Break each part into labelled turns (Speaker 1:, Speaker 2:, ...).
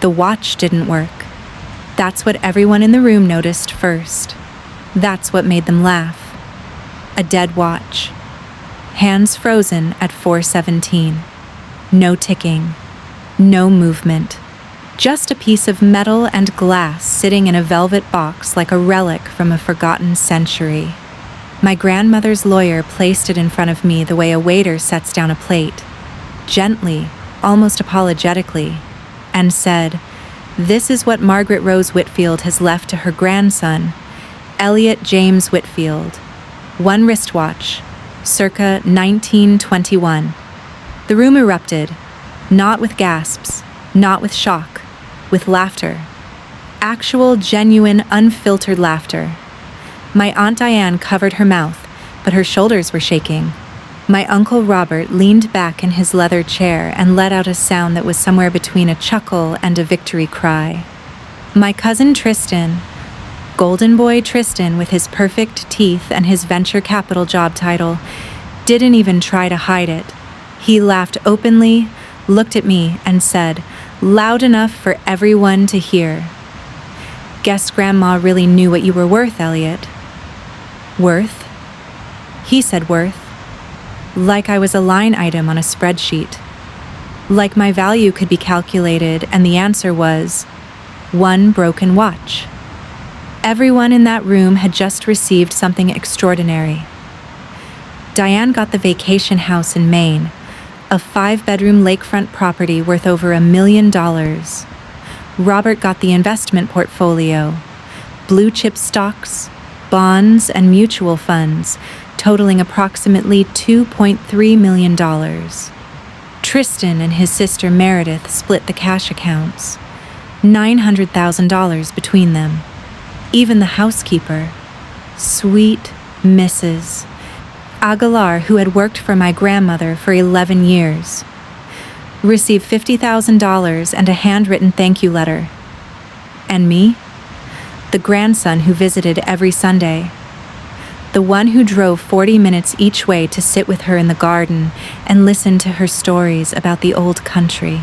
Speaker 1: The watch didn't work. That's what everyone in the room noticed first. That's what made them laugh. A dead watch. Hands frozen at 4:17. No ticking. No movement. Just a piece of metal and glass sitting in a velvet box like a relic from a forgotten century. My grandmother's lawyer placed it in front of me the way a waiter sets down a plate, gently, almost apologetically, and said, "This is what Margaret Rose Whitfield has left to her grandson, Elliot James Whitfield. One wristwatch, circa 1921. The room erupted, not with gasps, not with shock, with laughter. Actual, genuine, unfiltered laughter. My Aunt Diane covered her mouth, but her shoulders were shaking. My Uncle Robert leaned back in his leather chair and let out a sound that was somewhere between a chuckle and a victory cry. My cousin Tristan, Golden Boy Tristan with his perfect teeth and his venture capital job title, didn't even try to hide it. He laughed openly, looked at me, and said, loud enough for everyone to hear, "Guess Grandma really knew what you were worth, Elliot." Worth? He said worth. Like I was a line item on a spreadsheet. Like my value could be calculated and the answer was one broken watch. Everyone in that room had just received something extraordinary. Diane got the vacation house in Maine, a 5-bedroom lakefront property worth over $1 million. Robert got the investment portfolio, blue chip stocks, bonds, and mutual funds, totaling approximately $2.3 million. Tristan and his sister Meredith split the cash accounts, $900,000 between them. Even the housekeeper, sweet Mrs. Aguilar, who had worked for my grandmother for 11 years, received $50,000 and a handwritten thank you letter. And me? The grandson who visited every Sunday. The one who drove 40 minutes each way to sit with her in the garden and listen to her stories about the old country.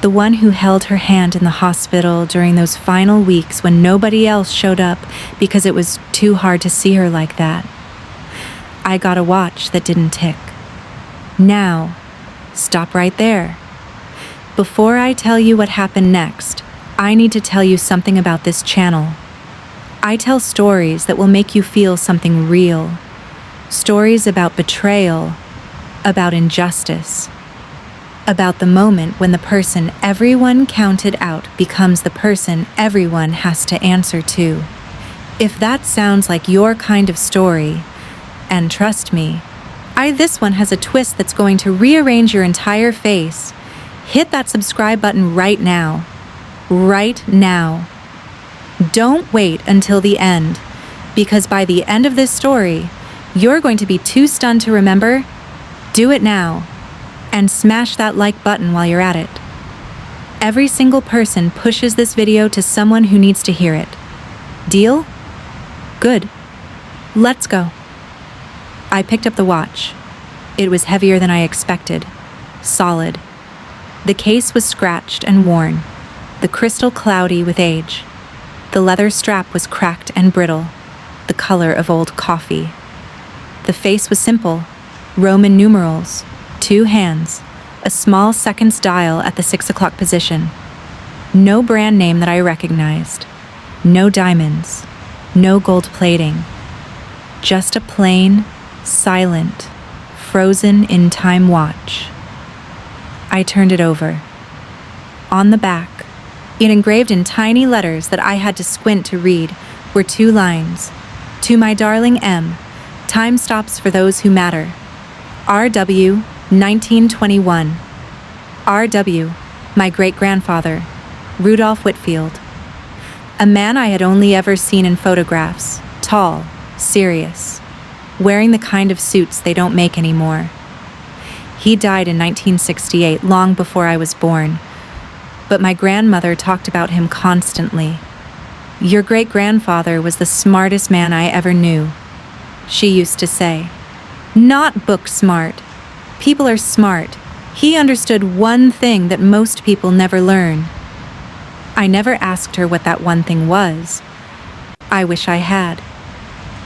Speaker 1: The one who held her hand in the hospital during those final weeks when nobody else showed up because it was too hard to see her like that. I got a watch that didn't tick. Now, stop right there. Before I tell you what happened next, I need to tell you something about this channel. I tell stories that will make you feel something real. Stories about betrayal, about injustice, about the moment when the person everyone counted out becomes the person everyone has to answer to. If that sounds like your kind of story, and trust me, this one has a twist that's going to rearrange your entire face. Hit that subscribe button right now. Right now. Don't wait until the end, because by the end of this story, you're going to be too stunned to remember. Do it now, and smash that like button while you're at it. Every single person pushes this video to someone who needs to hear it. Deal? Good. Let's go. I picked up the watch. It was heavier than I expected. Solid. The case was scratched and worn, the crystal cloudy with age. The leather strap was cracked and brittle, the color of old coffee. The face was simple, Roman numerals, 2 hands, a small seconds dial at the 6 o'clock position. No brand name that I recognized. No diamonds. No gold plating. Just a plain, silent, frozen in time watch. I turned it over. On the back, it engraved in tiny letters that I had to squint to read, were 2 lines. To my darling M, time stops for those who matter. R.W. 1921. R.W., my great-grandfather, Rudolph Whitfield. A man I had only ever seen in photographs, tall, serious, wearing the kind of suits they don't make anymore. He died in 1968, long before I was born, but my grandmother talked about him constantly. Your great-grandfather was the smartest man I ever knew, she used to say. Not book smart. People are smart. He understood one thing that most people never learn. I never asked her what that one thing was. I wish I had.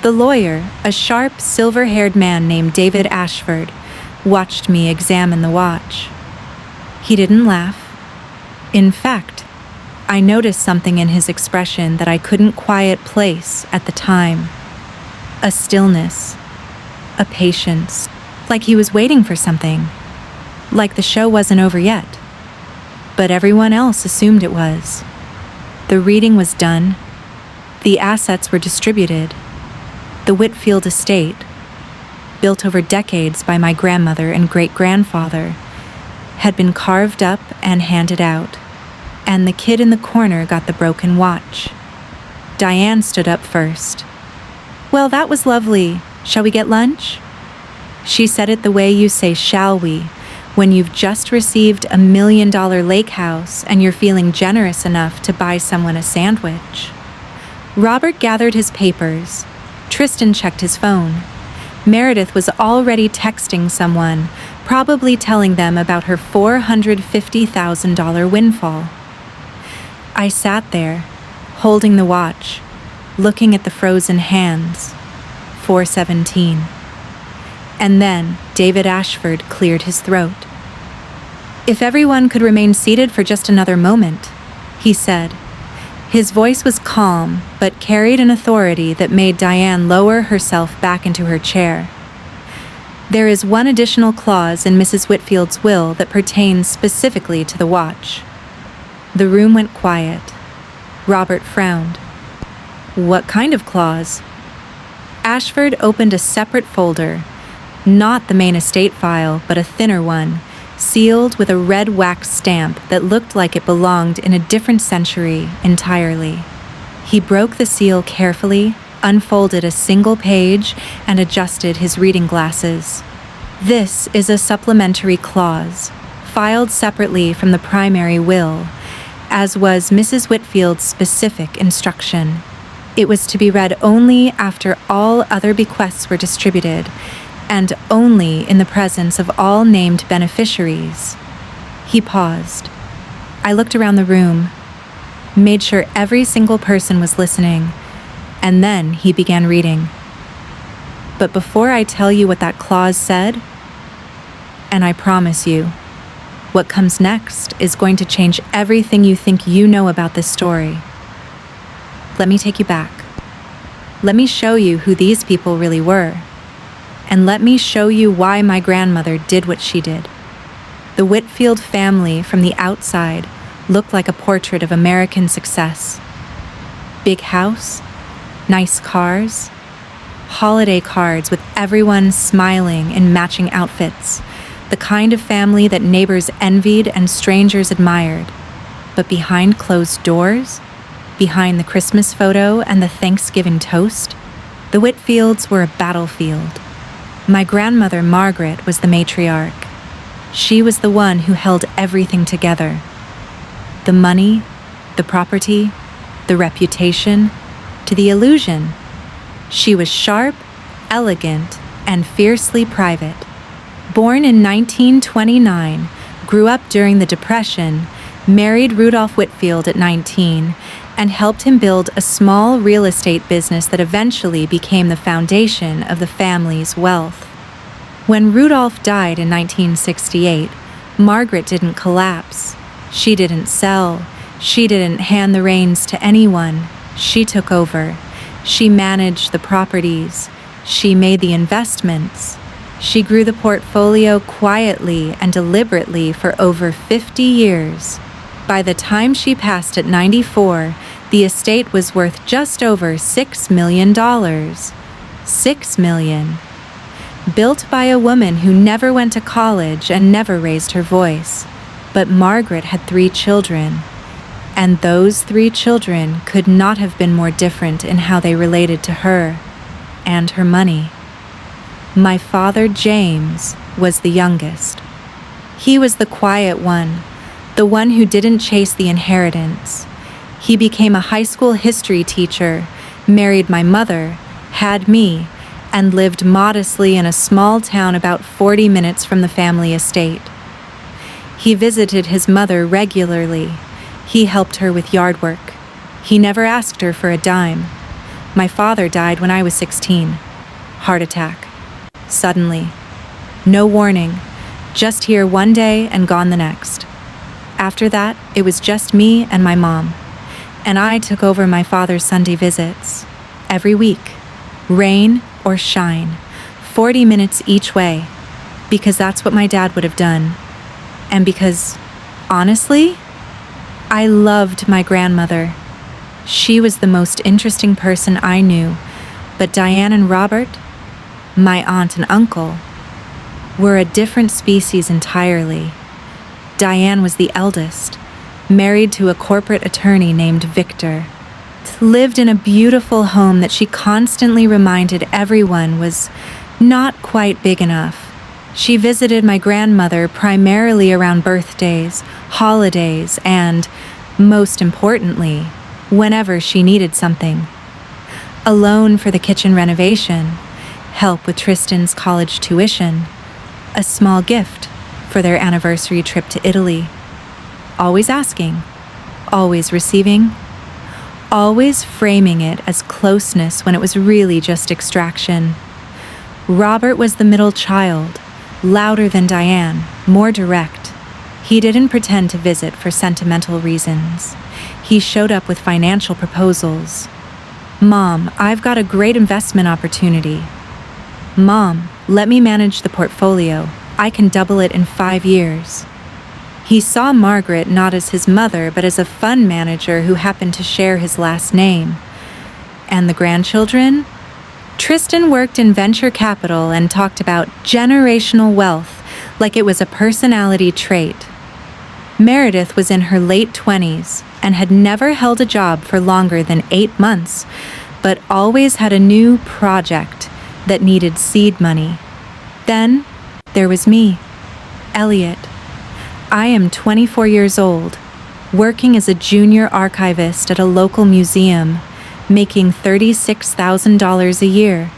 Speaker 1: The lawyer, a sharp, silver-haired man named David Ashford, watched me examine the watch. He didn't laugh. In fact, I noticed something in his expression that I couldn't quite place at the time. A stillness, a patience, like he was waiting for something, like the show wasn't over yet. But everyone else assumed it was. The reading was done. The assets were distributed. The Whitfield estate, built over decades by my grandmother and great-grandfather, had been carved up and handed out, and the kid in the corner got the broken watch. Diane stood up first. "Well, that was lovely. Shall we get lunch?" She said it the way you say "shall we" when you've just received $1 million lake house and you're feeling generous enough to buy someone a sandwich. Robert gathered his papers. Tristan checked his phone. Meredith was already texting someone, probably telling them about her $450,000 windfall. I sat there, holding the watch, looking at the frozen hands. 4:17. And then David Ashford cleared his throat. "If everyone could remain seated for just another moment," he said. His voice was calm, but carried an authority that made Diane lower herself back into her chair. "There is one additional clause in Mrs. Whitfield's will that pertains specifically to the watch." The room went quiet. Robert frowned. "What kind of clause?" Ashford opened a separate folder, not the main estate file, but a thinner one, sealed with a red wax stamp that looked like it belonged in a different century entirely. He broke the seal carefully, unfolded a single page, and adjusted his reading glasses. "This is a supplementary clause, filed separately from the primary will, as was Mrs. Whitfield's specific instruction. It was to be read only after all other bequests were distributed, and only in the presence of all named beneficiaries." He paused. I looked around the room, made sure every single person was listening, and then he began reading. "But before I tell you what that clause said, and I promise you, what comes next is going to change everything you think you know about this story. Let me take you back. Let me show you who these people really were. And let me show you why my grandmother did what she did." The Whitfield family from the outside looked like a portrait of American success. Big house, nice cars, holiday cards with everyone smiling in matching outfits, the kind of family that neighbors envied and strangers admired. But behind closed doors, behind the Christmas photo and the Thanksgiving toast, the Whitfields were a battlefield. My grandmother, Margaret, was the matriarch. She was the one who held everything together. The money, the property, the reputation, to the illusion. She was sharp, elegant, and fiercely private. Born in 1929, grew up during the Depression, married Rudolph Whitfield at 19, and helped him build a small real estate business that eventually became the foundation of the family's wealth. When Rudolph died in 1968, Margaret didn't collapse. She didn't sell. She didn't hand the reins to anyone. She took over. She managed the properties. She made the investments. She grew the portfolio quietly and deliberately for over 50 years. By the time she passed at 94, the estate was worth just over $6 million. $6 million. Built by a woman who never went to college and never raised her voice. But Margaret had 3 children, and those 3 children could not have been more different in how they related to her and her money. My father, James, was the youngest. He was the quiet one, the one who didn't chase the inheritance. He became a high school history teacher, married my mother, had me, and lived modestly in a small town about 40 minutes from the family estate. He visited his mother regularly. He helped her with yard work. He never asked her for a dime. My father died when I was 16. Heart attack. Suddenly. No warning. Just here one day and gone the next. After that, it was just me and my mom. And I took over my father's Sunday visits. Every week. Rain or shine. 40 minutes each way. Because that's what my dad would have done. And because, honestly, I loved my grandmother. She was the most interesting person I knew, but Diane and Robert, my aunt and uncle, were a different species entirely. Diane was the eldest, married to a corporate attorney named Victor, lived in a beautiful home that she constantly reminded everyone was not quite big enough. She visited my grandmother primarily around birthdays, holidays, and, most importantly, whenever she needed something. A loan for the kitchen renovation, help with Tristan's college tuition, a small gift for their anniversary trip to Italy. Always asking, always receiving, always framing it as closeness when it was really just extraction. Robert was the middle child, louder than Diane, more direct. He didn't pretend to visit for sentimental reasons. He showed up with financial proposals. Mom, I've got a great investment opportunity. Mom, let me manage the portfolio. I can double it in 5 years. He saw Margaret not as his mother, but as a fund manager who happened to share his last name. And the grandchildren? Tristan worked in venture capital and talked about generational wealth like it was a personality trait. Meredith was in her late 20s and had never held a job for longer than 8 months, but always had a new project that needed seed money. Then there was me, Elliot. I am 24 years old, working as a junior archivist at a local museum, making $36,000 a year,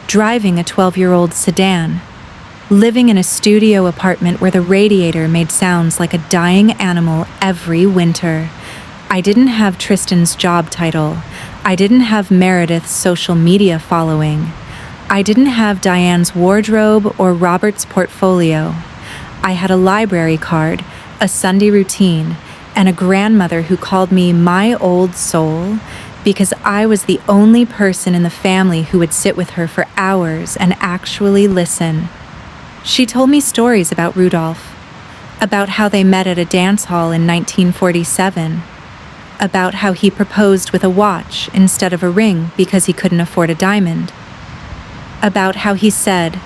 Speaker 1: driving a 12-year-old sedan, living in a studio apartment where the radiator made sounds like a dying animal every winter. I didn't have Tristan's job title. I didn't have Meredith's social media following. I didn't have Diane's wardrobe or Robert's portfolio. I had a library card, a Sunday routine, and a grandmother who called me my old soul because I was the only person in the family who would sit with her for hours and actually listen. She told me stories about Rudolph, about how they met at a dance hall in 1947, about how he proposed with a watch instead of a ring because he couldn't afford a diamond, about how he said,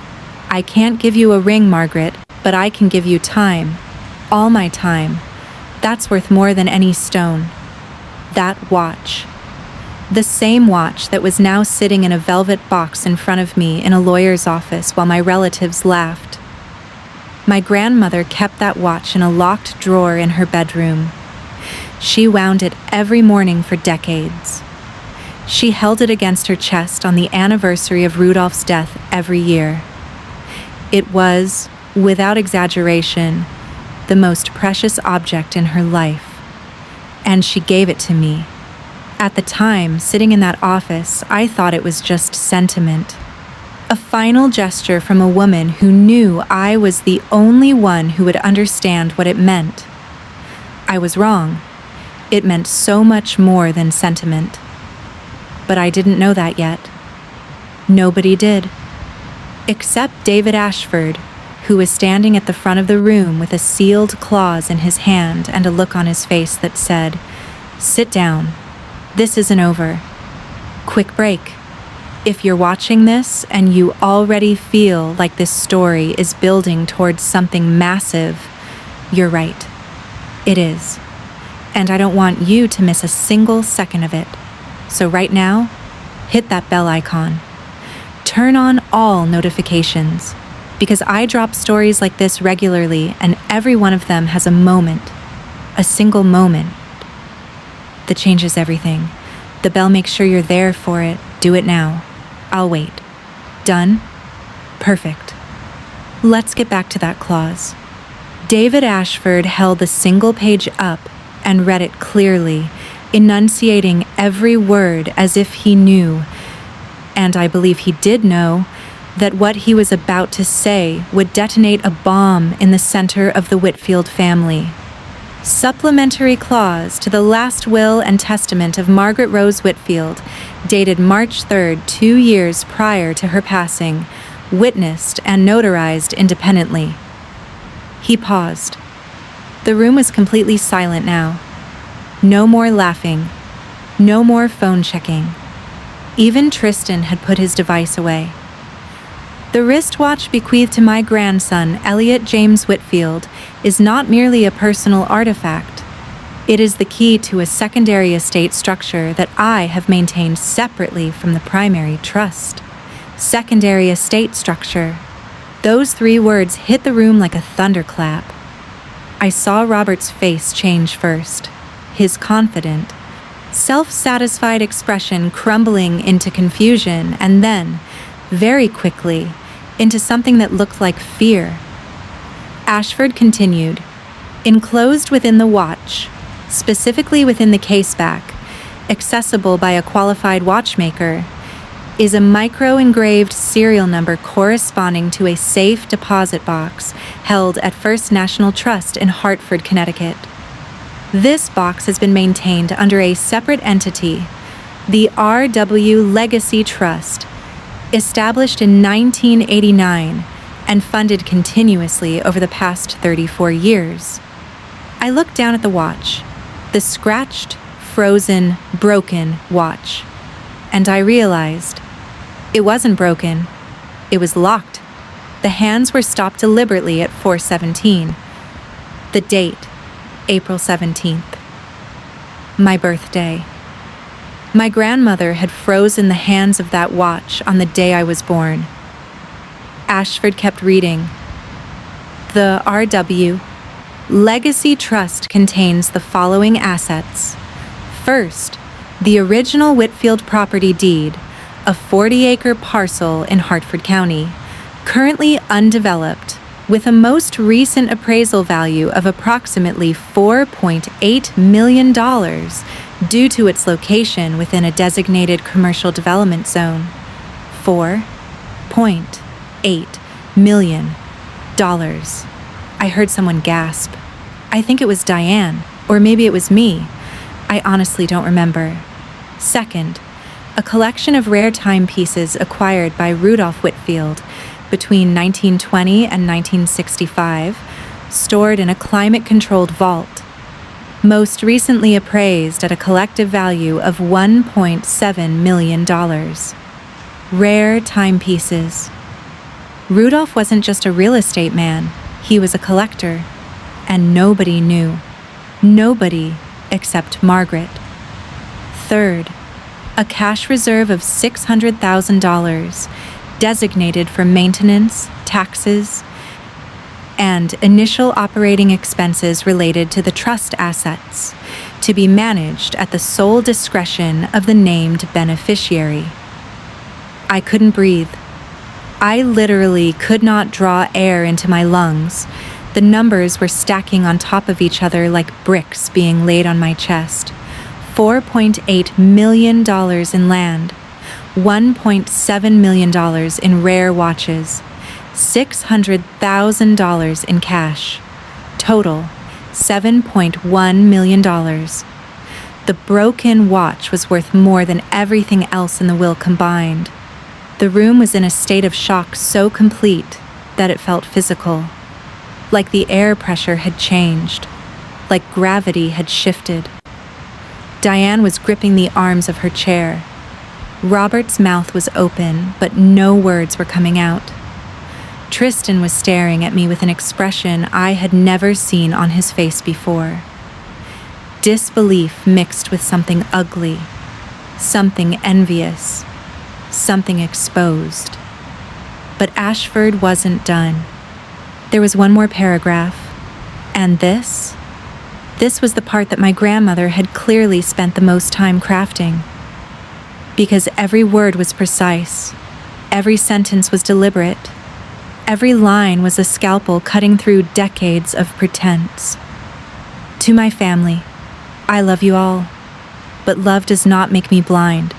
Speaker 1: "I can't give you a ring, Margaret, but I can give you time, all my time. That's worth more than any stone." That watch. The same watch that was now sitting in a velvet box in front of me in a lawyer's office while my relatives laughed. My grandmother kept that watch in a locked drawer in her bedroom. She wound it every morning for decades. She held it against her chest on the anniversary of Rudolph's death every year. It was, without exaggeration, the most precious object in her life. And she gave it to me. At the time, sitting in that office, I thought it was just sentiment. A final gesture from a woman who knew I was the only one who would understand what it meant. I was wrong. It meant so much more than sentiment. But I didn't know that yet. Nobody did. Except David Ashford, who was standing at the front of the room with a sealed clause in his hand and a look on his face that said, "Sit down. This isn't over. Quick break. If you're watching this and you already feel like this story is building towards something massive, you're right. It is. And I don't want you to miss a single second of it. So right now, hit that bell icon. Turn on all notifications, because I drop stories like this regularly and every one of them has a moment, a single moment, that changes everything. The bell makes sure you're there for it. Do it now. I'll wait. Done? Perfect. Let's get back to that clause. David Ashford held the single page up and read it clearly, enunciating every word as if he knew, and I believe he did know, that what he was about to say would detonate a bomb in the center of the Whitfield family. Supplementary clause to the last will and testament of Margaret Rose Whitfield, dated March 3rd, 2 years prior to her passing, witnessed and notarized independently. He paused. The room was completely silent now. No more laughing. No more phone checking. Even Tristan had put his device away. The wristwatch bequeathed to my grandson, Elliot James Whitfield, is not merely a personal artifact. It is the key to a secondary estate structure that I have maintained separately from the primary trust. Secondary estate structure. Those 3 words hit the room like a thunderclap. I saw Robert's face change first, his confident, self-satisfied expression crumbling into confusion, and then, very quickly, into something that looked like fear. Ashford continued, "Enclosed within the watch, specifically within the caseback, accessible by a qualified watchmaker, is a micro-engraved serial number corresponding to a safe deposit box held at First National Trust in Hartford, Connecticut. This box has been maintained under a separate entity, the R.W. Legacy Trust, established in 1989 and funded continuously over the past 34 years. I looked down at the watch, the scratched, frozen, broken watch, and I realized it wasn't broken. It was locked. The hands were stopped deliberately at 4:17. The date, April 17th. My birthday. My grandmother had frozen the hands of that watch on the day I was born. Ashford kept reading. The R.W. Legacy Trust contains the following assets. First, the original Whitfield property deed, a 40-acre parcel in Hartford County, currently undeveloped, with a most recent appraisal value of approximately $4.8 million due to its location within a designated commercial development zone. $4.8 million. I heard someone gasp. I think it was Diane, or maybe it was me. I honestly don't remember. Second, a collection of rare timepieces acquired by Rudolph Whitfield between 1920 and 1965, stored in a climate-controlled vault, most recently appraised at a collective value of $1.7 million. Rare timepieces. Rudolph wasn't just a real estate man, he was a collector, and nobody knew. Nobody except Margaret. Third, a cash reserve of $600,000 designated for maintenance, taxes, and initial operating expenses related to the trust assets, to be managed at the sole discretion of the named beneficiary. I couldn't breathe. I literally could not draw air into my lungs. The numbers were stacking on top of each other like bricks being laid on my chest. $4.8 million in land, $1.7 million in rare watches, $600,000 in cash. Total, $7.1 million. The broken watch was worth more than everything else in the will combined. The room was in a state of shock so complete that it felt physical. Like the air pressure had changed. Like gravity had shifted. Diane was gripping the arms of her chair. Robert's mouth was open, but no words were coming out. Tristan was staring at me with an expression I had never seen on his face before. Disbelief mixed with something ugly, something envious, something exposed. But Ashford wasn't done. There was one more paragraph, and this was the part that my grandmother had clearly spent the most time crafting. Because every word was precise, every sentence was deliberate, every line was a scalpel cutting through decades of pretense. To my family, I love you all, but love does not make me blind.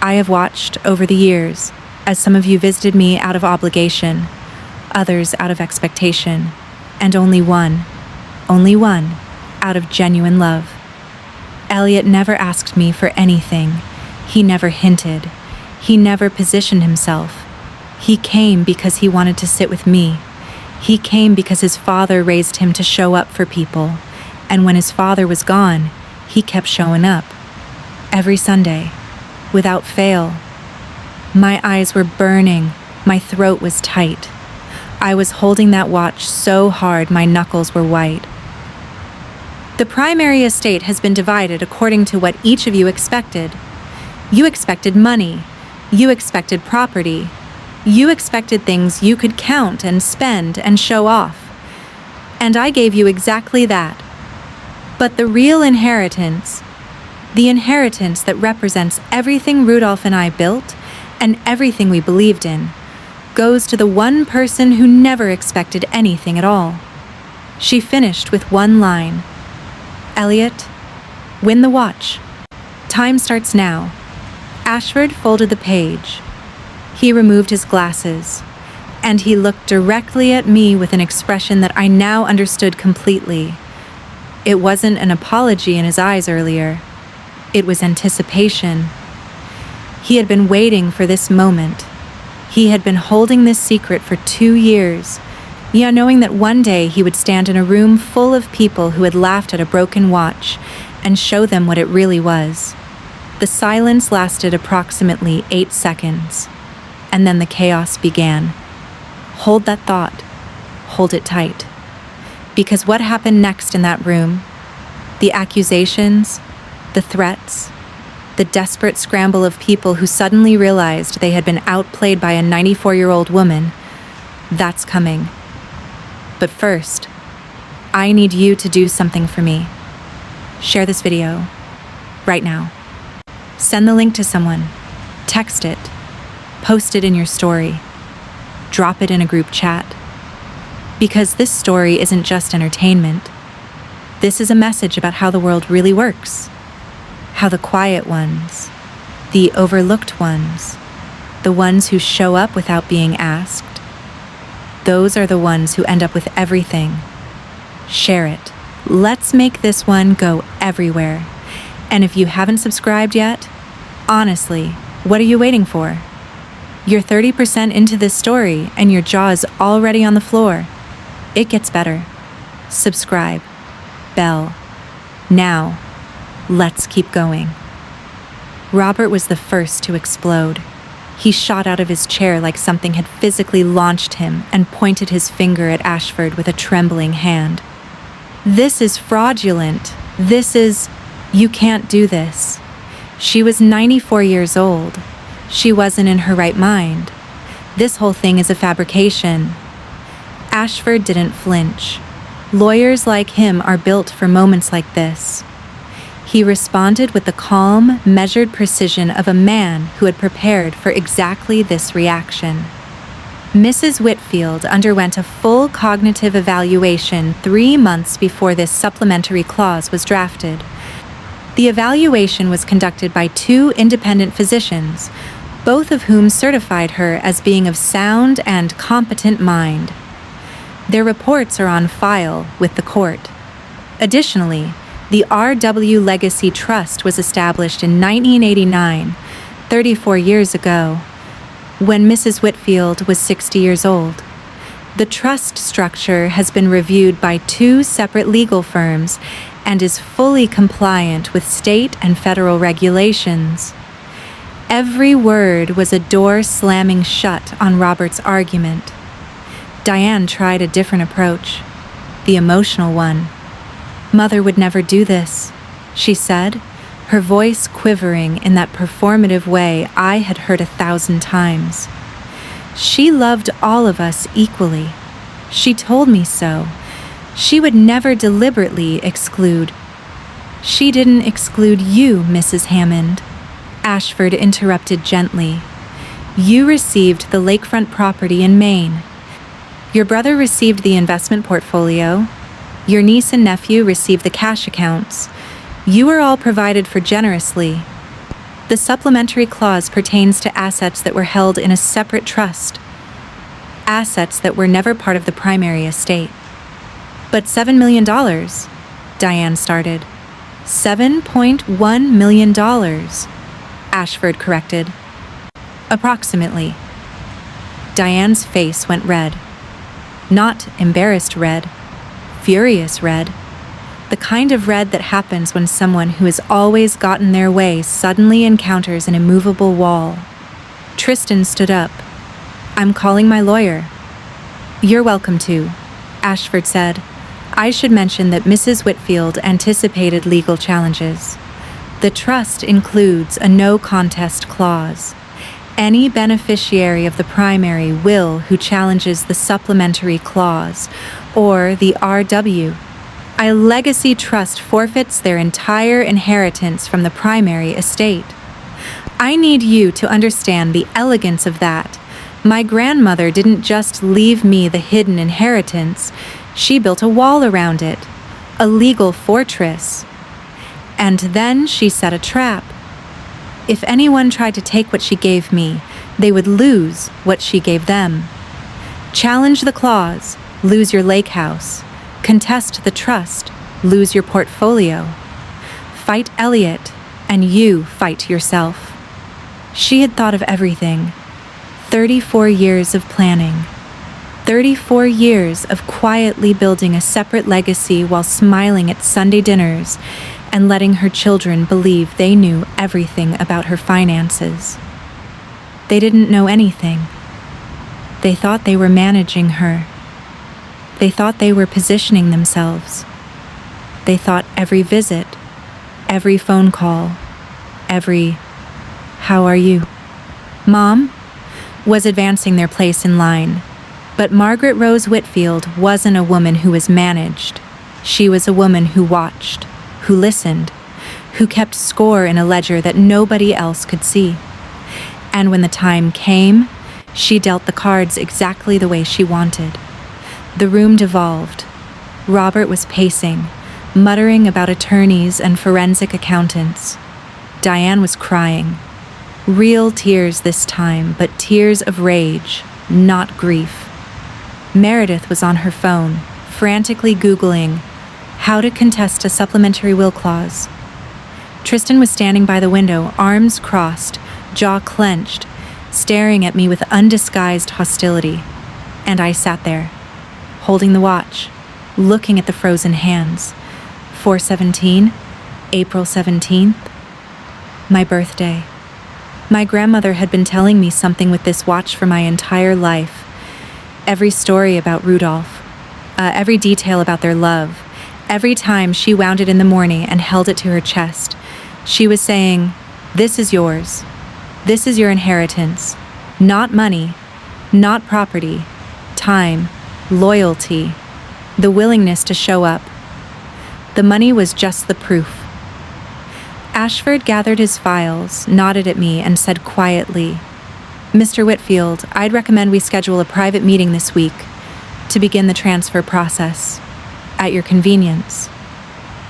Speaker 1: I have watched over the years as some of you visited me out of obligation, others out of expectation, and only one, out of genuine love. Elliot never asked me for anything. He never hinted. He never positioned himself. He came because he wanted to sit with me. He came because his father raised him to show up for people, and when his father was gone, he kept showing up. Every Sunday, without fail. My eyes were burning. My throat was tight. I was holding that watch so hard my knuckles were white. The primary estate has been divided according to what each of you expected. You expected money. You expected property. You expected things you could count and spend and show off. And I gave you exactly that. But the real inheritance, the inheritance that represents everything Rudolph and I built and everything we believed in, goes to the one person who never expected anything at all. She finished with one line. Elliot, win the watch. Time starts now. Ashford folded the page. He removed his glasses, and he looked directly at me with an expression that I now understood completely. It wasn't an apology in his eyes earlier. It was anticipation. He had been waiting for this moment. He had been holding this secret for 2 years, knowing that one day he would stand in a room full of people who had laughed at a broken watch and show them what it really was. The silence lasted approximately 8 seconds, and then the chaos began. Hold that thought. Hold it tight. Because what happened next in that room, the accusations, the threats, the desperate scramble of people who suddenly realized they had been outplayed by a 94-year-old woman, that's coming. But first, I need you to do something for me. Share this video, right now. Send the link to someone, text it, post it in your story, drop it in a group chat. Because this story isn't just entertainment. This is a message about how the world really works. How the quiet ones, the overlooked ones, the ones who show up without being asked, those are the ones who end up with everything. Share it. Let's make this one go everywhere. And if you haven't subscribed yet, honestly, what are you waiting for? You're 30% into this story and your jaw is already on the floor. It gets better. Subscribe. Bell. Now, let's keep going. Robert was the first to explode. He shot out of his chair like something had physically launched him and pointed his finger at Ashford with a trembling hand. This is fraudulent. You can't do this. She was 94 years old. She wasn't in her right mind. This whole thing is a fabrication. Ashford didn't flinch. Lawyers like him are built for moments like this. He responded with the calm, measured precision of a man who had prepared for exactly this reaction. Mrs. Whitfield underwent a full cognitive evaluation 3 months before this supplementary clause was drafted. The evaluation was conducted by 2 independent physicians, both of whom certified her as being of sound and competent mind. Their reports are on file with the court. Additionally, the R.W. Legacy Trust was established in 1989, 34 years ago, when Mrs. Whitfield was 60 years old. The trust structure has been reviewed by 2 separate legal firms and is fully compliant with state and federal regulations. Every word was a door slamming shut on Robert's argument. Diane tried a different approach, the emotional one. Mother would never do this, she said, her voice quivering in that performative way I had heard 1,000 times. She loved all of us equally. She told me so. She would never deliberately exclude. She didn't exclude you, Mrs. Hammond. Ashford interrupted gently. You received the lakefront property in Maine. Your brother received the investment portfolio. Your niece and nephew received the cash accounts. You were all provided for generously. The supplementary clause pertains to assets that were held in a separate trust, assets that were never part of the primary estate. But $7 million, Diane started. $7.1 million, Ashford corrected. Approximately. Diane's face went red. Not embarrassed red, furious red. The kind of red that happens when someone who has always gotten their way suddenly encounters an immovable wall. Tristan stood up. I'm calling my lawyer. You're welcome to, Ashford said. I should mention that Mrs. Whitfield anticipated legal challenges. The trust includes a no contest clause. Any beneficiary of the primary will who challenges the supplementary clause, or the RW, a legacy trust forfeits their entire inheritance from the primary estate. I need you to understand the elegance of that. My grandmother didn't just leave me the hidden inheritance, she built a wall around it, a legal fortress. And then she set a trap. If anyone tried to take what she gave me, they would lose what she gave them. Challenge the clause, lose your lake house. Contest the trust, lose your portfolio. Fight Elliot, and you fight yourself. She had thought of everything. 34 years of planning. 34 years of quietly building a separate legacy while smiling at Sunday dinners and letting her children believe they knew everything about her finances. They didn't know anything. They thought they were managing her. They thought they were positioning themselves. They thought every visit, every phone call, every "How are you, Mom?" was advancing their place in line. But Margaret Rose Whitfield wasn't a woman who was managed. She was a woman who watched, who listened, who kept score in a ledger that nobody else could see. And when the time came, she dealt the cards exactly the way she wanted. The room devolved. Robert was pacing, muttering about attorneys and forensic accountants. Diane was crying. Real tears this time, but tears of rage, not grief. Meredith was on her phone, frantically Googling how to contest a supplementary will clause. Tristan was standing by the window, arms crossed, jaw clenched, staring at me with undisguised hostility. And I sat there, holding the watch, looking at the frozen hands. 4/17, April 17th, my birthday. My grandmother had been telling me something with this watch for my entire life. Every story about Rudolph, every detail about their love, every time she wound it in the morning and held it to her chest, she was saying, "This is yours. This is your inheritance. Not money, not property, time, loyalty, the willingness to show up. The money was just the proof." Ashford gathered his files, nodded at me, and said quietly, "Mr. Whitfield, I'd recommend we schedule a private meeting this week to begin the transfer process. At your convenience."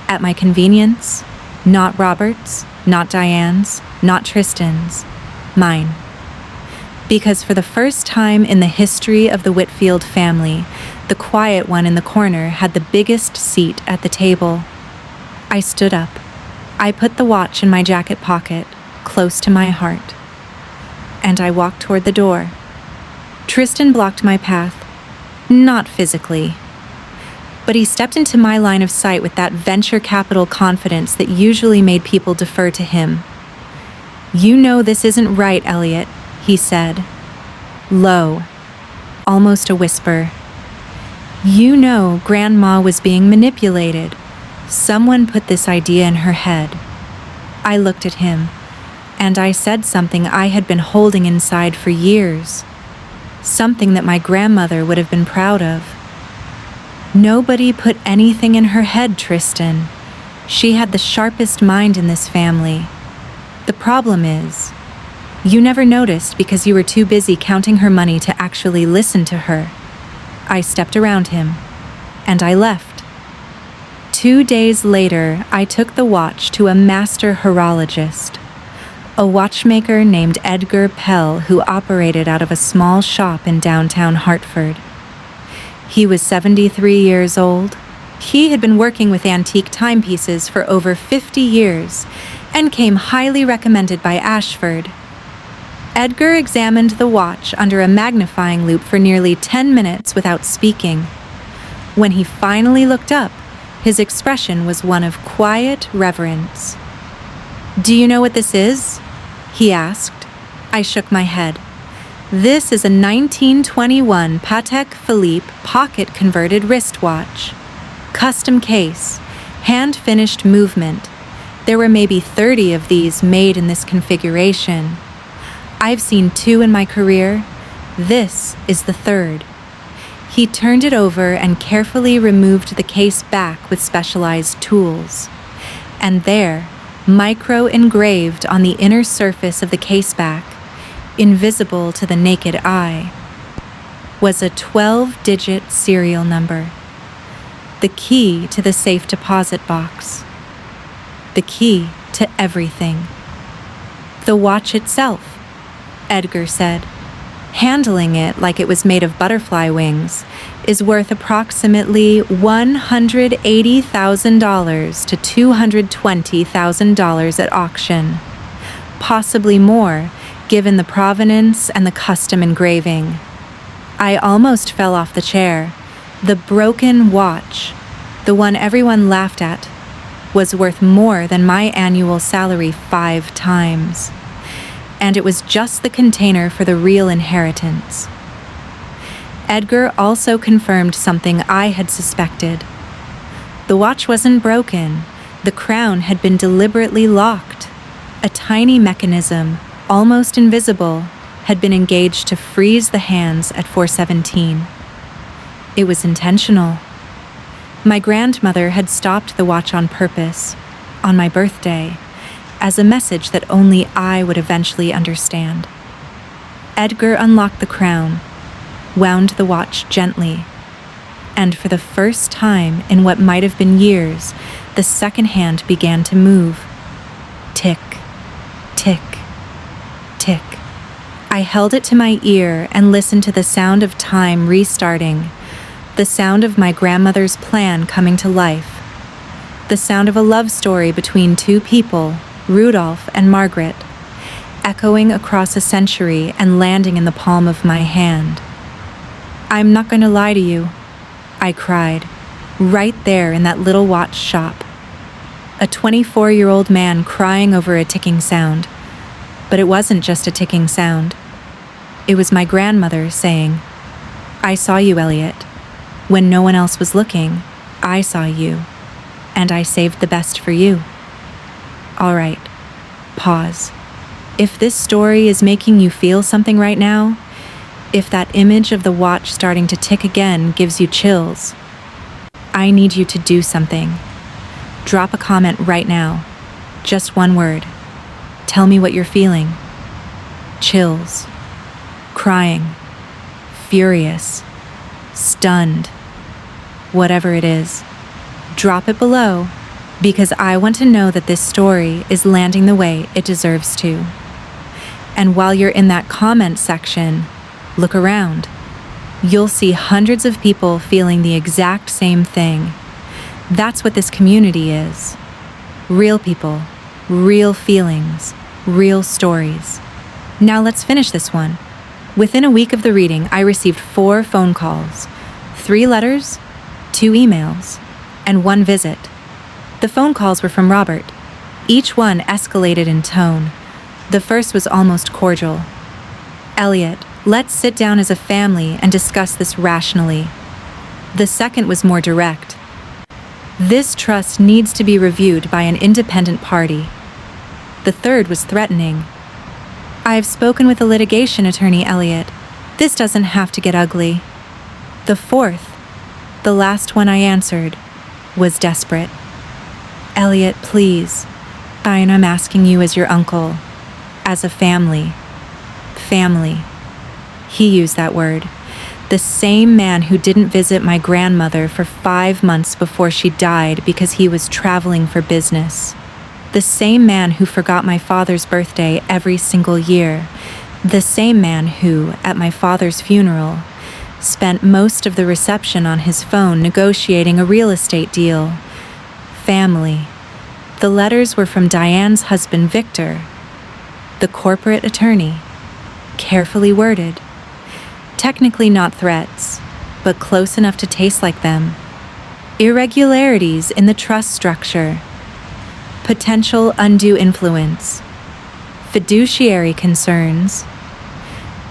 Speaker 1: At my convenience? Not Robert's, not Diane's, not Tristan's. Mine. Because for the first time in the history of the Whitfield family, the quiet one in the corner had the biggest seat at the table. I stood up. I put the watch in my jacket pocket, close to my heart. And I walked toward the door. Tristan blocked my path. Not physically. But he stepped into my line of sight with that venture capital confidence that usually made people defer to him. "You know this isn't right, Elliot," he said. Low. Almost a whisper. "You know Grandma was being manipulated. Someone put this idea in her head." I looked at him, and I said something I had been holding inside for years. Something that my grandmother would have been proud of. Nobody put anything in her head, Tristan. She had the sharpest mind in this family. The problem is, you never noticed because you were too busy counting her money to actually listen to her. I stepped around him, and I left. 2 days later, I took the watch to a master horologist, a watchmaker named Edgar Pell who operated out of a small shop in downtown Hartford. He was 73 years old. He had been working with antique timepieces for over 50 years and came highly recommended by Ashford. Edgar examined the watch under a magnifying loupe for nearly 10 minutes without speaking. When he finally looked up, his expression was one of quiet reverence. "Do you know what this is?" he asked. I shook my head. "This is a 1921 Patek Philippe pocket-converted wristwatch. Custom case, hand-finished movement. There were maybe 30 of these made in this configuration. I've seen 2 in my career. This is the 3rd. He turned it over and carefully removed the case back with specialized tools. And there, micro-engraved on the inner surface of the caseback, invisible to the naked eye, was a 12-digit serial number. The key to the safe deposit box. The key to everything. "The watch itself," Edgar said. "Handling it like it was made of butterfly wings is worth approximately $180,000 to $220,000 at auction. Possibly more, given the provenance and the custom engraving." I almost fell off the chair. The broken watch, the one everyone laughed at, was worth more than my annual salary 5 times. And it was just the container for the real inheritance. Edgar also confirmed something I had suspected. The watch wasn't broken. The crown had been deliberately locked. A tiny mechanism, almost invisible, had been engaged to freeze the hands at 4:17. It was intentional. My grandmother had stopped the watch on purpose, on my birthday, as a message that only I would eventually understand. Edgar unlocked the crown, wound the watch gently, and for the first time in what might have been years, the second hand began to move. Tick, tick, tick. I held it to my ear and listened to the sound of time restarting, the sound of my grandmother's plan coming to life, the sound of a love story between 2 people, Rudolph and Margaret, echoing across a century and landing in the palm of my hand. "I'm not going to lie to you," I cried, right there in that little watch shop. A 24-year-old man crying over a ticking sound. But it wasn't just a ticking sound. It was my grandmother saying, "I saw you, Elliot. When no one else was looking, I saw you, and I saved the best for you." All right, pause. If this story is making you feel something right now, if that image of the watch starting to tick again gives you chills, I need you to do something. Drop a comment right now. Just one word. Tell me what you're feeling. Chills. Crying. Furious. Stunned. Whatever it is. Drop it below, because I want to know that this story is landing the way it deserves to. And while you're in that comment section, look around. You'll see hundreds of people feeling the exact same thing. That's what this community is. Real people, real feelings, real stories. Now let's finish this one. Within a week of the reading, I received 4 phone calls, 3 letters, 2 emails, and 1 visit. The phone calls were from Robert. Each one escalated in tone. The first was almost cordial. "Elliot, let's sit down as a family and discuss this rationally." The second was more direct. "This trust needs to be reviewed by an independent party." The third was threatening. "I have spoken with a litigation attorney, Elliot. This doesn't have to get ugly." The fourth, the last one I answered, was desperate. "Elliot, please. I'm asking you as your uncle. As a family. Family." He used that word. The same man who didn't visit my grandmother for 5 months before she died because he was traveling for business. The same man who forgot my father's birthday every single year. The same man who, at my father's funeral, spent most of the reception on his phone negotiating a real estate deal. Family. The letters were from Diane's husband, Victor, the corporate attorney. Carefully worded. Technically not threats, but close enough to taste like them. Irregularities in the trust structure. Potential undue influence. Fiduciary concerns.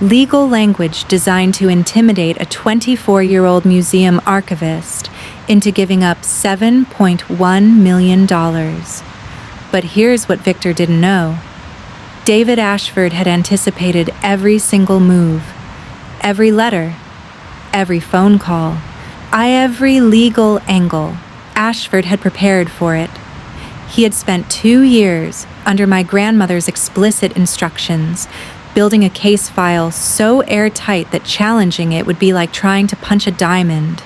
Speaker 1: Legal language designed to intimidate a 24-year-old museum archivist into giving up $7.1 million. But here's what Victor didn't know. David Ashford had anticipated every single move, every letter, every phone call, every legal angle. Ashford had prepared for it. He had spent 2 years under my grandmother's explicit instructions, building a case file so airtight that challenging it would be like trying to punch a diamond.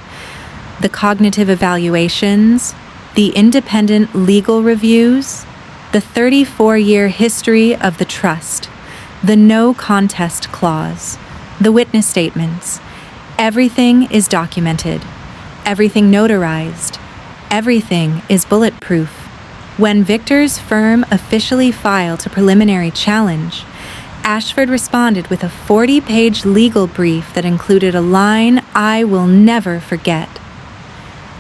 Speaker 1: The cognitive evaluations, the independent legal reviews, the 34-year history of the trust, the no contest clause, the witness statements. Everything is documented, everything notarized, everything is bulletproof. When Victor's firm officially filed a preliminary challenge, Ashford responded with a 40-page legal brief that included a line I will never forget.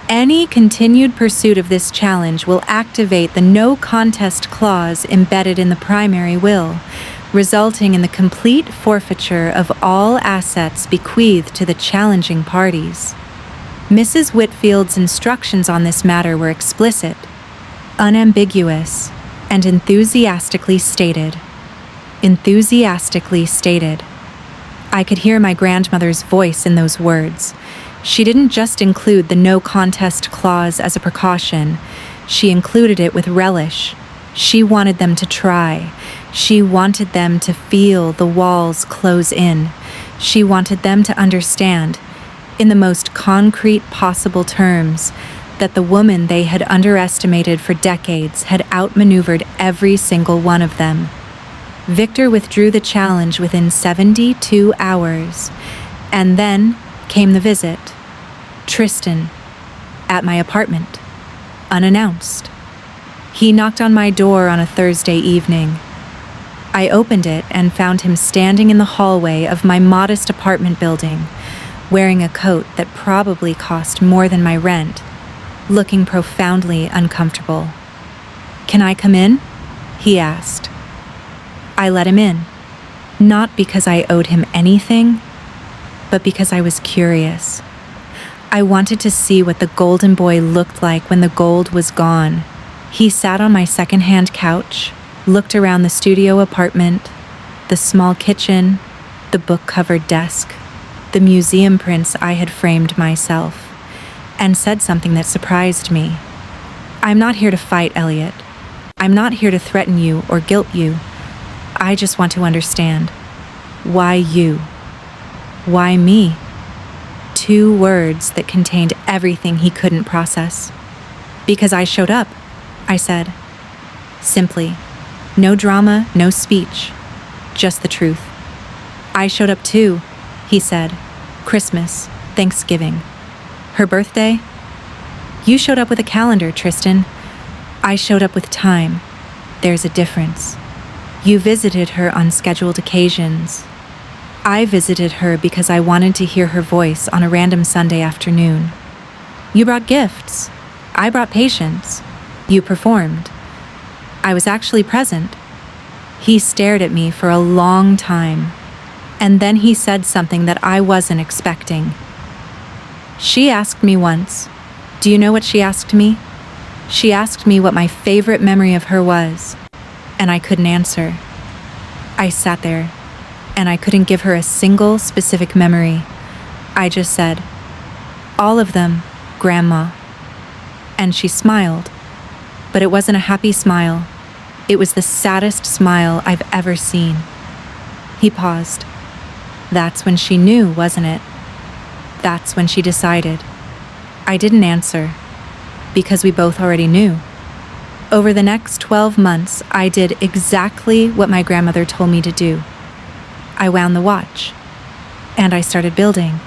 Speaker 1: Any continued pursuit of this challenge will activate the no contest clause embedded in the primary will, resulting in the complete forfeiture of all assets bequeathed to the challenging parties. Mrs. Whitfield's instructions on this matter were explicit, unambiguous, and enthusiastically stated. Enthusiastically stated. I could hear my grandmother's voice in those words. She didn't just include the no contest clause as a precaution. She included it with relish. She wanted them to try. She wanted them to feel the walls close in. She wanted them to understand, in the most concrete possible terms, that the woman they had underestimated for decades had outmaneuvered every single one of them. Victor withdrew the challenge within 72 hours, and then came the visit. Tristan, at my apartment, unannounced. He knocked on my door on a Thursday evening. I opened it and found him standing in the hallway of my modest apartment building, wearing a coat that probably cost more than my rent, looking profoundly uncomfortable. "Can I come in?" he asked. I let him in, not because I owed him anything, but because I was curious. I wanted to see what the golden boy looked like when the gold was gone. He sat on my secondhand couch, looked around the studio apartment, the small kitchen, the book-covered desk, the museum prints I had framed myself, and said something that surprised me. "I'm not here to fight, Elliot. I'm not here to threaten you or guilt you. I just want to understand. Why you? Why me?" 2 words that contained everything he couldn't process. "Because I showed up," I said. Simply. No drama, no speech. Just the truth. "I showed up too," he said. "Christmas, Thanksgiving. Her birthday? You showed up with a calendar, Tristan. I showed up with time. There's a difference. You visited her on scheduled occasions. I visited her because I wanted to hear her voice on a random Sunday afternoon. You brought gifts. I brought patience. You performed. I was actually present." He stared at me for a long time, and then he said something that I wasn't expecting. "She asked me once. Do you know what she asked me? She asked me what my favorite memory of her was, and I couldn't answer. I sat there, and I couldn't give her a single specific memory. I just said, 'All of them, Grandma.' And she smiled, but it wasn't a happy smile. It was the saddest smile I've ever seen." He paused. "That's when she knew, wasn't it?" That's when she decided. I didn't answer, because we both already knew. Over the next 12 months, I did exactly what my grandmother told me to do. I wound the watch, and I started building.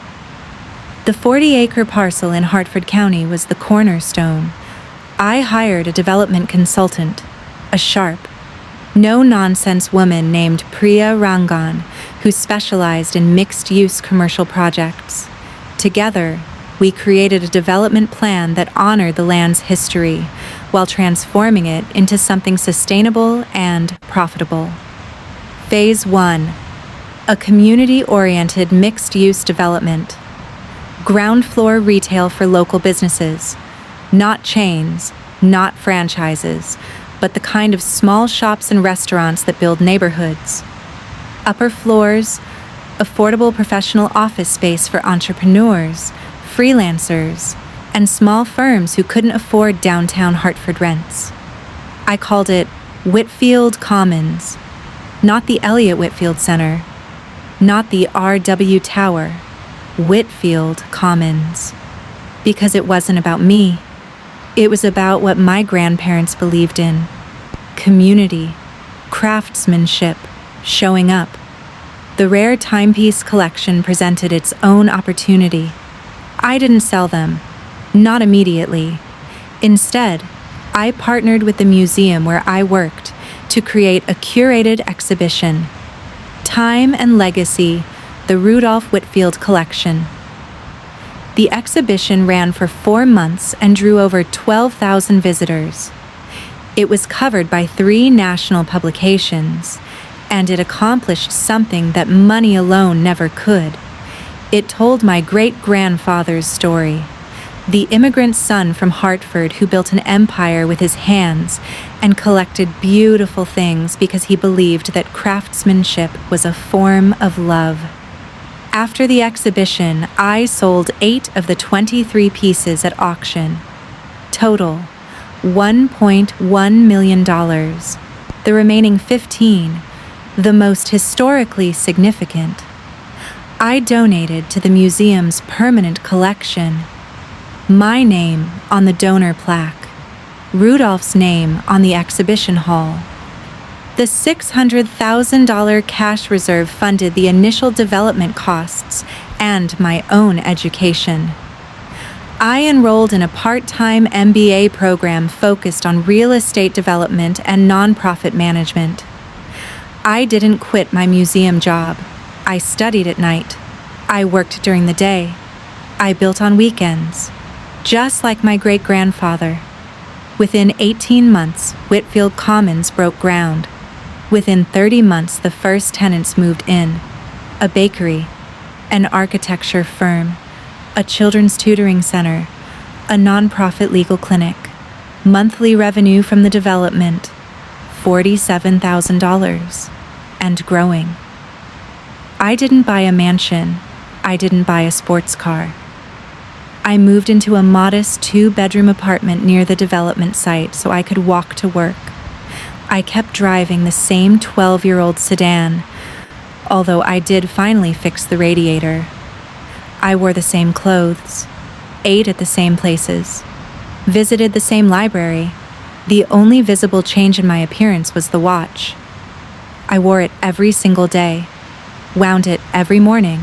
Speaker 1: The 40-acre parcel in Hartford County was the cornerstone. I hired a development consultant, a sharp, no-nonsense woman named Priya Rangan, who specialized in mixed-use commercial projects. Together, we created a development plan that honored the land's history while transforming it into something sustainable and profitable. Phase 1. A community-oriented mixed-use development. Ground floor retail for local businesses. Not chains, not franchises, but the kind of small shops and restaurants that build neighborhoods. Upper floors, affordable professional office space for entrepreneurs, freelancers, and small firms who couldn't afford downtown Hartford rents. I called it Whitfield Commons, not the Elliott Whitfield Center, not the RW Tower, Whitfield Commons. Because it wasn't about me. It was about what my grandparents believed in. Community, craftsmanship, showing up. The rare timepiece collection presented its own opportunity. I didn't sell them, not immediately. Instead, I partnered with the museum where I worked to create a curated exhibition, Time and Legacy, the Rudolph Whitfield Collection. The exhibition ran for 4 months and drew over 12,000 visitors. It was covered by 3 national publications, and it accomplished something that money alone never could. It told my great-grandfather's story, the immigrant son from Hartford who built an empire with his hands and collected beautiful things because he believed that craftsmanship was a form of love. After the exhibition, I sold 8 of the 23 pieces at auction. Total, $1.1 million. The remaining 15, the most historically significant, I donated to the museum's permanent collection. My name on the donor plaque, Rudolph's name on the exhibition hall. The $600,000 cash reserve funded the initial development costs and my own education. I enrolled in a part-time MBA program focused on real estate development and nonprofit management. I didn't quit my museum job. I studied at night. I worked during the day. I built on weekends, just like my great-grandfather. Within 18 months, Whitfield Commons broke ground. Within 30 months, the first tenants moved in. A bakery, an architecture firm, a children's tutoring center, a nonprofit legal clinic. Monthly revenue from the development, $47,000, and growing. I didn't buy a mansion. I didn't buy a sports car. I moved into a modest 2-bedroom apartment near the development site so I could walk to work. I kept driving the same 12-year-old sedan, although I did finally fix the radiator. I wore the same clothes, ate at the same places, visited the same library. The only visible change in my appearance was the watch. I wore it every single day, wound it every morning,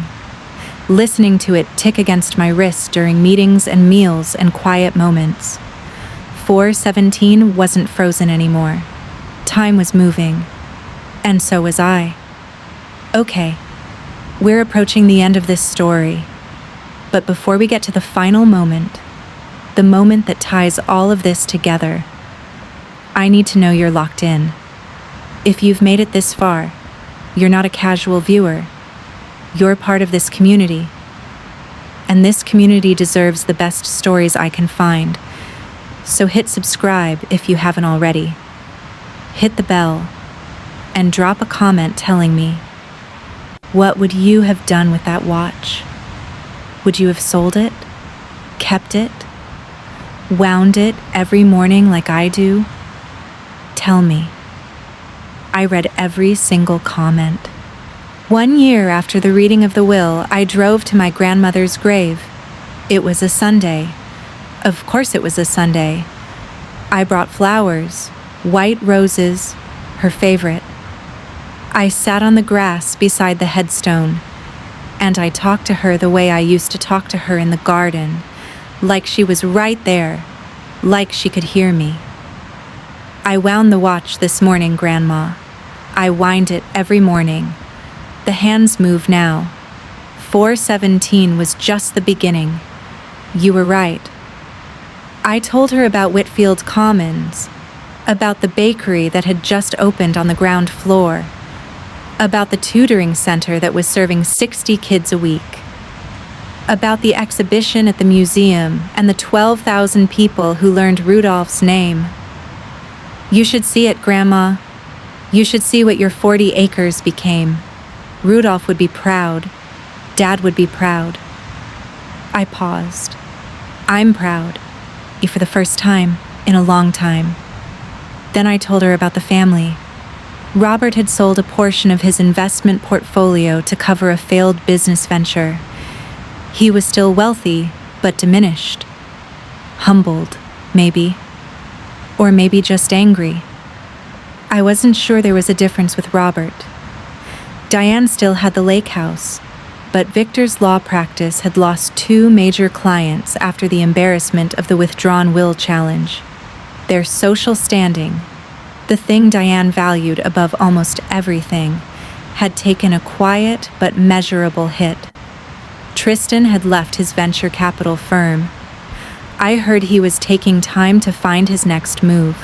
Speaker 1: listening to it tick against my wrist during meetings and meals and quiet moments. 417 wasn't frozen anymore. Time was moving, and so was I. Okay, we're approaching the end of this story, but before we get to the final moment, the moment that ties all of this together, I need to know you're locked in. If you've made it this far, you're not a casual viewer. You're part of this community, and this community deserves the best stories I can find. So hit subscribe if you haven't already. Hit the bell, and drop a comment telling me, what would you have done with that watch? Would you have sold it? Kept it? Wound it every morning like I do? Tell me. I read every single comment. 1 year after the reading of the will, I drove to my grandmother's grave. It was a Sunday. Of course it was a Sunday. I brought flowers, white roses, her favorite. I sat on the grass beside the headstone, and I talked to her the way I used to talk to her in the garden, like she was right there, like she could hear me. I wound the watch this morning, Grandma. I wind it every morning. The hands move now. 4:17 was just the beginning. You were right. I told her about Whitfield Commons, about the bakery that had just opened on the ground floor, about the tutoring center that was serving 60 kids a week, about the exhibition at the museum and the 12,000 people who learned Rudolph's name. You should see it, Grandma. You should see what your 40 acres became. Rudolph would be proud. Dad would be proud. I paused. I'm proud. For the first time in a long time. Then I told her about the family. Robert had sold a portion of his investment portfolio to cover a failed business venture. He was still wealthy, but diminished. Humbled, maybe. Or maybe just angry. I wasn't sure there was a difference with Robert. Diane still had the lake house, but Victor's law practice had lost 2 major clients after the embarrassment of the withdrawn will challenge. Their social standing, the thing Diane valued above almost everything, had taken a quiet but measurable hit. Tristan had left his venture capital firm. I heard he was taking time to find his next move.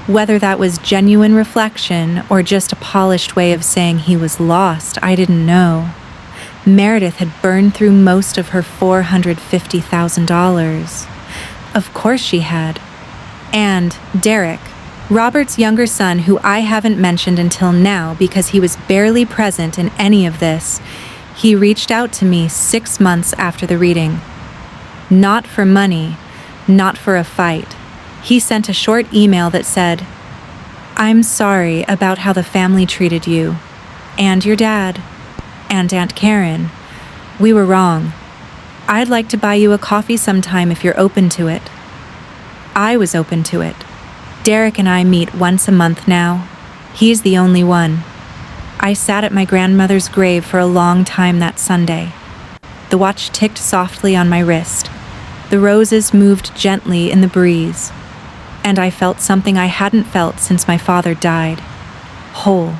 Speaker 1: Whether that was genuine reflection or just a polished way of saying he was lost, I didn't know. Meredith had burned through most of her $450,000. Of course she had. And Derek, Robert's younger son, who I haven't mentioned until now because he was barely present in any of this, he reached out to me 6 months after the reading. Not for money, not for a fight. He sent a short email that said, "I'm sorry about how the family treated you, and your dad, and Aunt Karen. We were wrong. I'd like to buy you a coffee sometime if you're open to it." I was open to it. Derek and I meet once a month now. He's the only one. I sat at my grandmother's grave for a long time that Sunday. The watch ticked softly on my wrist. The roses moved gently in the breeze. And I felt something I hadn't felt since my father died. Whole.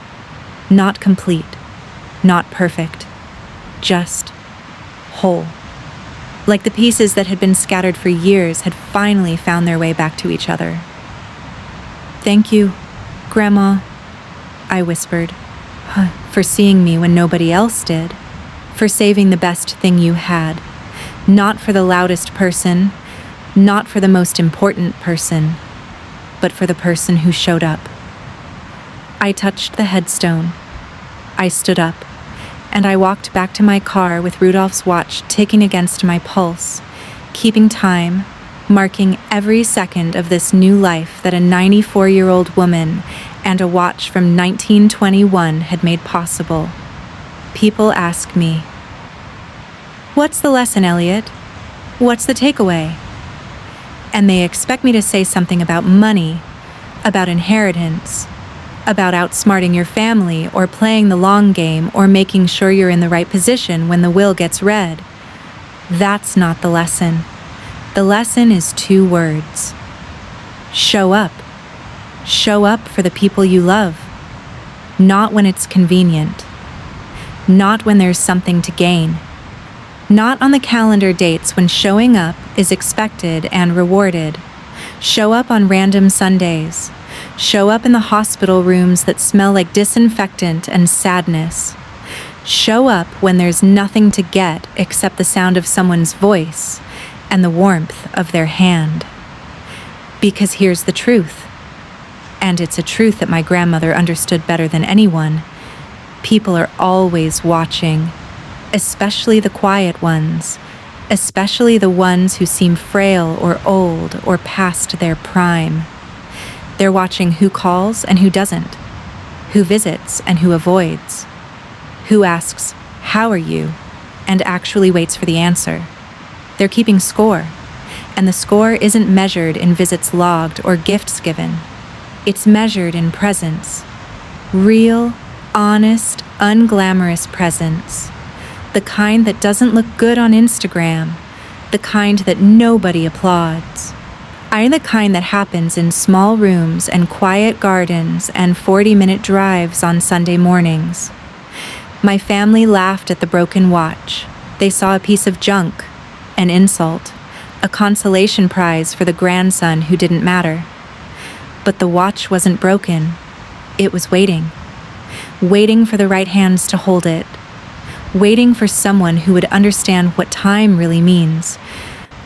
Speaker 1: Not complete. Not perfect. Just whole. Like the pieces that had been scattered for years had finally found their way back to each other. "Thank you, Grandma," I whispered, "for seeing me when nobody else did, for saving the best thing you had, not for the loudest person, not for the most important person, but for the person who showed up." I touched the headstone. I stood up, and I walked back to my car with Rudolph's watch ticking against my pulse, keeping time, marking every second of this new life that a 94-year-old woman and a watch from 1921 had made possible. People ask me, "What's the lesson, Elliot? What's the takeaway?" And they expect me to say something about money, about inheritance, about outsmarting your family or playing the long game or making sure you're in the right position when the will gets read. That's not the lesson. The lesson is 2 words. Show up. Show up for the people you love. Not when it's convenient. Not when there's something to gain. Not on the calendar dates when showing up is expected and rewarded. Show up on random Sundays. Show up in the hospital rooms that smell like disinfectant and sadness. Show up when there's nothing to get except the sound of someone's voice and the warmth of their hand. Because here's the truth, and it's a truth that my grandmother understood better than anyone. People are always watching, especially the quiet ones, especially the ones who seem frail or old or past their prime. They're watching who calls and who doesn't, who visits and who avoids, who asks, "How are you?" and actually waits for the answer. They're keeping score, and the score isn't measured in visits logged or gifts given. It's measured in presence. Real, honest, unglamorous presence. The kind that doesn't look good on Instagram. The kind that nobody applauds. I'm the kind that happens in small rooms and quiet gardens and 40-minute drives on Sunday mornings. My family laughed at the broken watch. They saw a piece of junk, an insult, a consolation prize for the grandson who didn't matter. But the watch wasn't broken. It was waiting. Waiting for the right hands to hold it. Waiting for someone who would understand what time really means.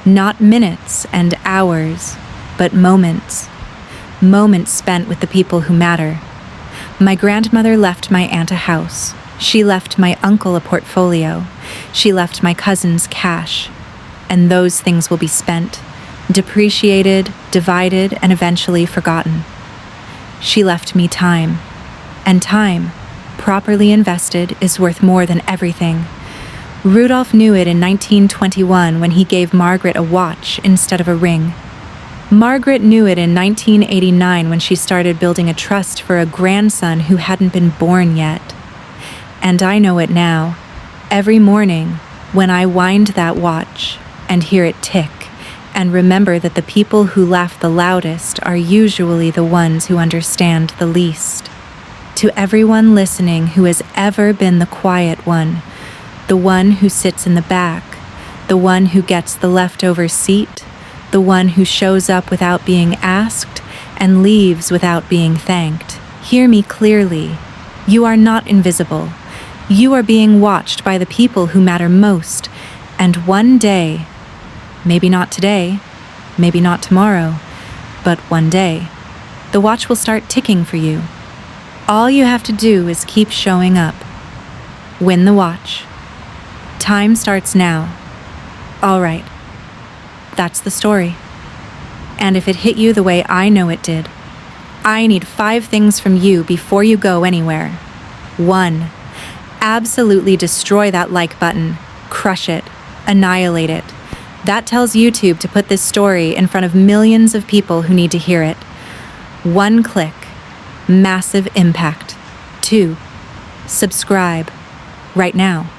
Speaker 1: Not minutes and hours, but moments. Moments spent with the people who matter. My grandmother left my aunt a house. She left my uncle a portfolio. She left my cousins cash. And those things will be spent, depreciated, divided, and eventually forgotten. She left me time. And time, properly invested, is worth more than everything. Rudolph knew it in 1921 when he gave Margaret a watch instead of a ring. Margaret knew it in 1989 when she started building a trust for a grandson who hadn't been born yet. And I know it now, every morning when I wind that watch and hear it tick and remember that the people who laugh the loudest are usually the ones who understand the least. To everyone listening who has ever been the quiet one, the one who sits in the back, the one who gets the leftover seat, the one who shows up without being asked and leaves without being thanked. Hear me clearly. You are not invisible. You are being watched by the people who matter most. And one day, maybe not today, maybe not tomorrow, but one day, the watch will start ticking for you. All you have to do is keep showing up. Win the watch. Time starts now. All right. That's the story. And if it hit you the way I know it did, I need 5 things from you before you go anywhere. 1. Absolutely destroy that like button. Crush it. Annihilate it. That tells YouTube to put this story in front of millions of people who need to hear it. 1 click. Massive impact. 2. Subscribe. Right now.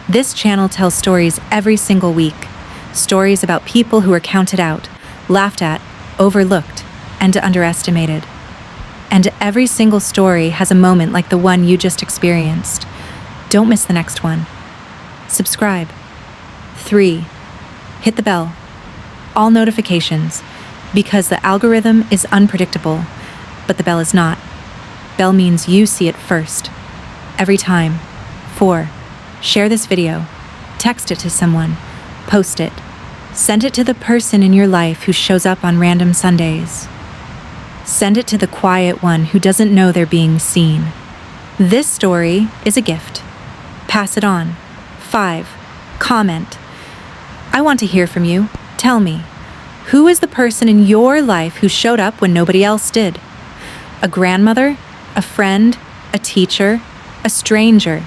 Speaker 1: This channel tells stories every single week. Stories about people who are counted out, laughed at, overlooked, and underestimated. And every single story has a moment like the one you just experienced. Don't miss the next one. Subscribe. 3. Hit the bell. All notifications, because the algorithm is unpredictable, but the bell is not. Bell means you see it first. Every time. 4. Share this video. Text it to someone. Post it. Send it to the person in your life who shows up on random Sundays. Send it to the quiet one who doesn't know they're being seen. This story is a gift. Pass it on. 5. Comment. I want to hear from you. Tell me, who is the person in your life who showed up when nobody else did? A grandmother? A friend? A teacher? A stranger?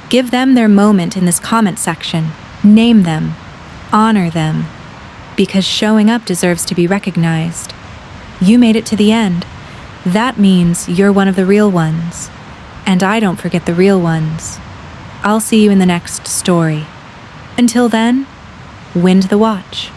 Speaker 1: Give them their moment in this comment section. Name them. Honor them. Because showing up deserves to be recognized. You made it to the end. That means you're one of the real ones. And I don't forget the real ones. I'll see you in the next story. Until then, wind the watch.